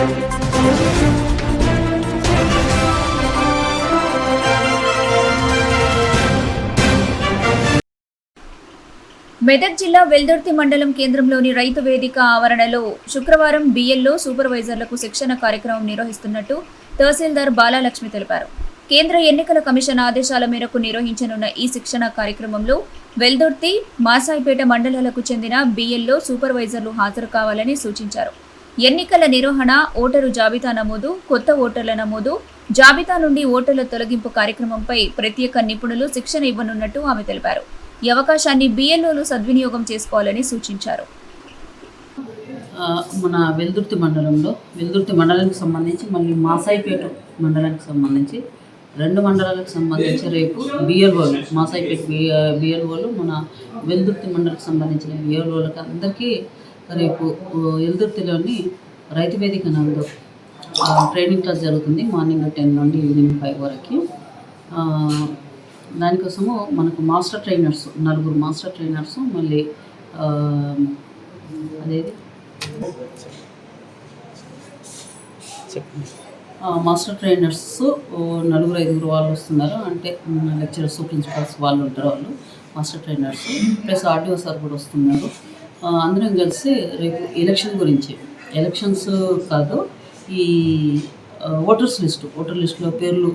మెదక్ జిల్లా వెల్దుర్తి మండలం కేంద్రంలోని రైతు వేదిక ఆవరణలో శుక్రవారం బిఎల్ఓ సూపర్వైజర్లకు శిక్షణ కార్యక్రమం నిర్వహిస్తున్నట్టు తహసీల్దార్ బాలలక్ష్మి తెలిపారు. కేంద్ర ఎన్నికల కమిషన్ ఆదేశాల మేరకు నిర్వహించనున్న ఈ శిక్షణ కార్యక్రమంలో వెల్దుర్తి, మాసాయిపేట మండలాలకు చెందిన బిఎల్ఓ సూపర్వైజర్లు హాజరు కావాలని సూచించారు. ఎన్నికల నిర్వహణ, ఓటరు జాబితా నమోదు, కొత్త ఓటర్ల నమోదు, జాబితా నుండి ఓటర్ల తొలగింపు కార్యక్రమంపై ప్రత్యేక నిపుణులు శిక్షణ ఇవ్వనున్నట్టు ఆమె తెలిపారు. ఈ అవకాశాన్ని బిఎల్ఓలు సద్వినియోగం చేసుకోవాలని సూచించారు. మన వెల్దుర్తి మండలానికి సంబంధించి మళ్ళీ మాసాయిపేట మండలానికి సంబంధించి 2 మండలాలకు సంబంధించి రేపు బిఎల్ఓలు, మాసాయిపేట బిఎల్ఓలు, మన వెల్దుర్తి మండలానికి సంబంధించిన బిఎల్ఓలకు అందరికీ రేపు వెల్దుర్తిలోని రైతు వేదిక నందు ట్రైనింగ్ క్లాస్ జరుగుతుంది. మార్నింగ్ 10 నుండి ఈవినింగ్ 5 వరకు. దానికోసము మనకు మాస్టర్ ట్రైనర్స్ 4 మాస్టర్ ట్రైనర్స్, మళ్ళీ అదేది మాస్టర్ ట్రైనర్స్ 4-5 వాళ్ళు వస్తున్నారు. అంటే లెక్చరర్స్, ప్రిన్సిపల్స్ వాళ్ళు ఉంటారు. వాళ్ళు master trainers plus RTO sir కూడా వస్తున్నారు. అందరం కలిసి రేపు ఎలక్షన్స్ కాదు, ఈ ఓటర్ లిస్టులో పేర్లు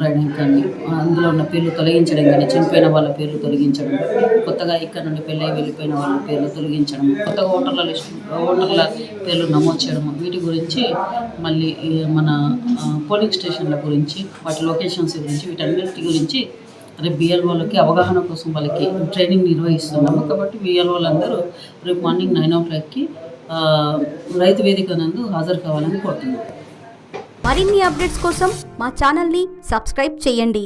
రాయడం కానీ, అందులో ఉన్న పేర్లు తొలగించడం కానీ, చనిపోయిన వాళ్ళ పేర్లు తొలగించడం, కొత్తగా ఇక్కడ నుండి పెళ్ళై వెళ్ళిపోయిన వాళ్ళ పేర్లు తొలగించడం, కొత్తగా ఓటర్ల పేర్లు నమోదు చేయడం, వీటి గురించి మళ్ళీ మన పోలింగ్ స్టేషన్ల గురించి, వాటి లొకేషన్స్ గురించి, వీటన్నిటి గురించి రేపు బిఎల్ఓలకి అవగాహన కోసం వాళ్ళకి ట్రైనింగ్ నిర్వహిస్తున్నాము. కాబట్టి బిఎల్ఓలందరూ రేపు మార్నింగ్ 9 o'clockకి రైతు వేదిక నందు హాజరు కావాలని కోరుతున్నాను. మరిన్ని అప్డేట్స్ కోసం మా ఛానల్ని సబ్స్క్రైబ్ చేయండి.